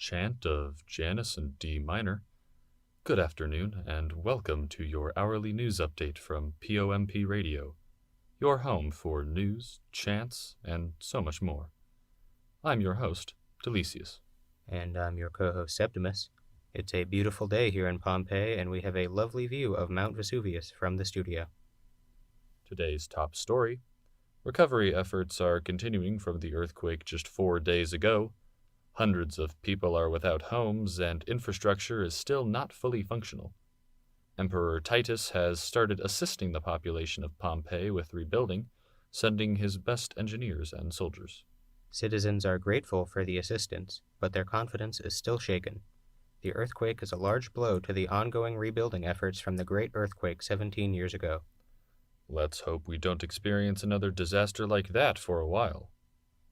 chant of Janus in D minor. Good afternoon, and welcome to your hourly news update from POMP Radio, your home for news, chants, and so much more. I'm your host, Delicious. And I'm your co-host, Septimus. It's a beautiful day here in Pompeii, and we have a lovely view of Mount Vesuvius from the studio. Today's top story: recovery efforts are continuing from the earthquake just 4 days ago. Hundreds of people are without homes, and infrastructure is still not fully functional. Emperor Titus has started assisting the population of Pompeii with rebuilding, sending his best engineers and soldiers. Citizens are grateful for the assistance, but their confidence is still shaken. The earthquake is a large blow to the ongoing rebuilding efforts from the Great Earthquake 17 years ago. Let's hope we don't experience another disaster like that for a while.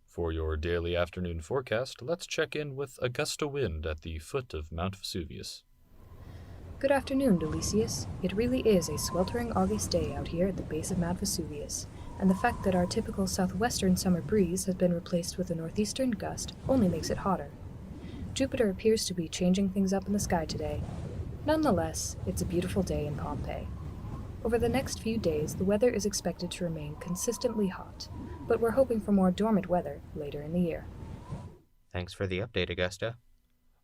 For your daily afternoon forecast, let's check in with a gust of wind at the foot of Mount Vesuvius. Good afternoon, Delicious. It really is a sweltering August day out here at the base of Mount Vesuvius, and the fact that our typical southwestern summer breeze has been replaced with a northeastern gust only makes it hotter. Jupiter appears to be changing things up in the sky today. Nonetheless, it's a beautiful day in Pompeii. Over the next few days, the weather is expected to remain consistently hot, but we're hoping for more dormant weather later in the year. Thanks for the update, Augusta.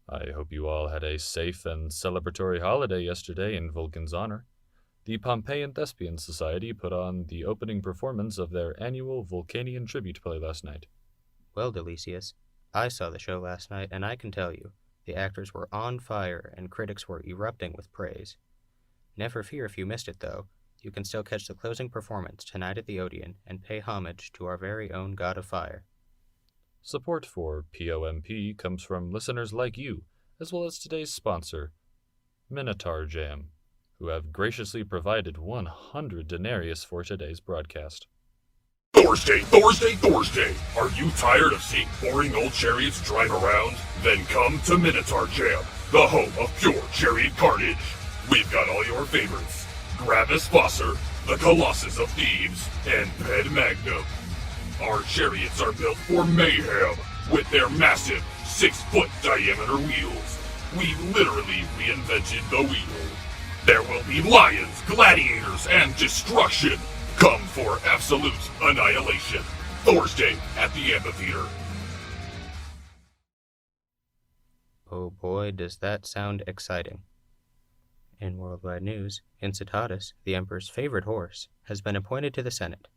I hope you all had a safe and celebratory holiday yesterday in Vulcan's honor. The Pompeian Thespian Society put on the opening performance of their annual Vulcanian tribute play last night. Well, Delicious, I saw the show last night, and I can tell you, the actors were on fire and critics were erupting with praise. Never fear if you missed it, though. You can still catch the closing performance tonight at the Odeon and pay homage to our very own God of Fire. Support for POMP comes from listeners like you, as well as today's sponsor, Minotaur Jam, who have graciously provided 100 denarius for today's broadcast. Thursday! Are you tired of seeing boring old chariots drive around? Then come to Minotaur Jam, the home of pure chariot carnage. We've got all your favorites: Gravis Fosser, the Colossus of Thebes, and Ped Magnum. Our chariots are built for mayhem with their massive 6-foot diameter wheels. We literally reinvented the wheel. There will be lions, gladiators, and destruction. Come for absolute annihilation. Thursday at the amphitheater. Oh boy, does that sound exciting. In worldwide news, Incitatus, the Emperor's favorite horse, has been appointed to the Senate.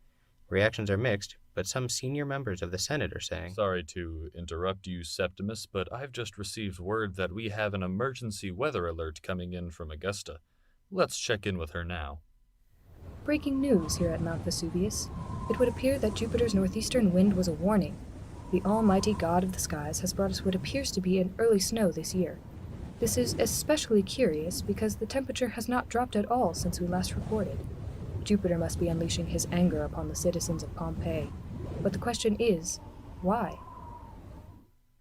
Reactions are mixed, but some senior members of the Senate are saying, Sorry to interrupt you, Septimus, but I've just received word that we have an emergency weather alert coming in from Augusta. Let's check in with her now. Breaking news here at Mount Vesuvius. It would appear that Jupiter's northeastern wind was a warning. The almighty god of the skies has brought us what appears to be an early snow this year. This is especially curious because the temperature has not dropped at all since we last reported. Jupiter must be unleashing his anger upon the citizens of Pompeii. But the question is, why?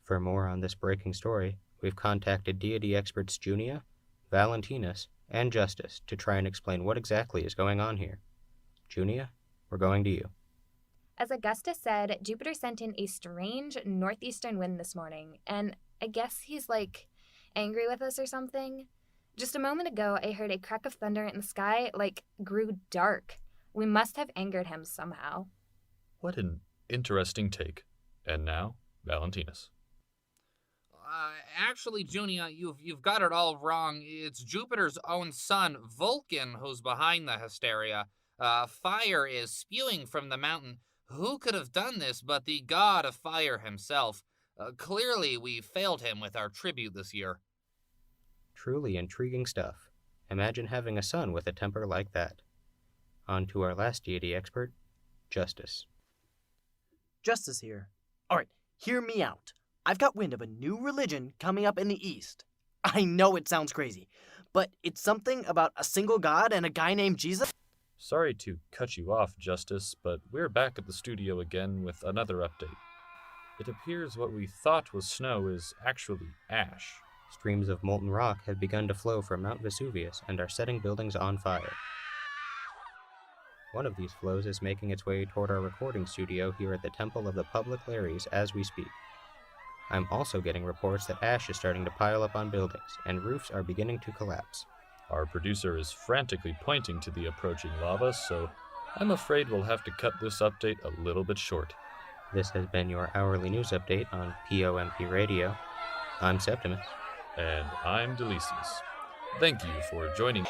For more on this breaking story, we've contacted deity experts Junia, Valentinus, and Justice to try and explain what exactly is going on here. Junia, we're going to you. As Augusta said, Jupiter sent in a strange northeastern wind this morning, and I guess he's, angry with us or something. Just a moment ago, I heard a crack of thunder in the sky, grew dark. We must have angered him somehow. What an interesting take. And now, Valentinus. Actually, Junia, you've got it all wrong. It's Jupiter's own son, Vulcan, who's behind the hysteria. Fire is spewing from the mountain. Who could have done this but the god of fire himself? Clearly, we failed him with our tribute this year. Truly intriguing stuff. Imagine having a son with a temper like that. On to our last deity expert, Justice. Justice here. Alright, hear me out. I've got wind of a new religion coming up in the East. I know it sounds crazy, but it's something about a single god and a guy named Jesus. Sorry to cut you off, Justice, but we're back at the studio again with another update. It appears what we thought was snow is actually ash. Streams of molten rock have begun to flow from Mount Vesuvius and are setting buildings on fire. One of these flows is making its way toward our recording studio here at the Temple of the Public Lares as we speak. I'm also getting reports that ash is starting to pile up on buildings, and roofs are beginning to collapse. Our producer is frantically pointing to the approaching lava, so I'm afraid we'll have to cut this update a little bit short. This has been your hourly news update on POMP Radio. I'm Septimus. And I'm Delicious. Thank you for joining.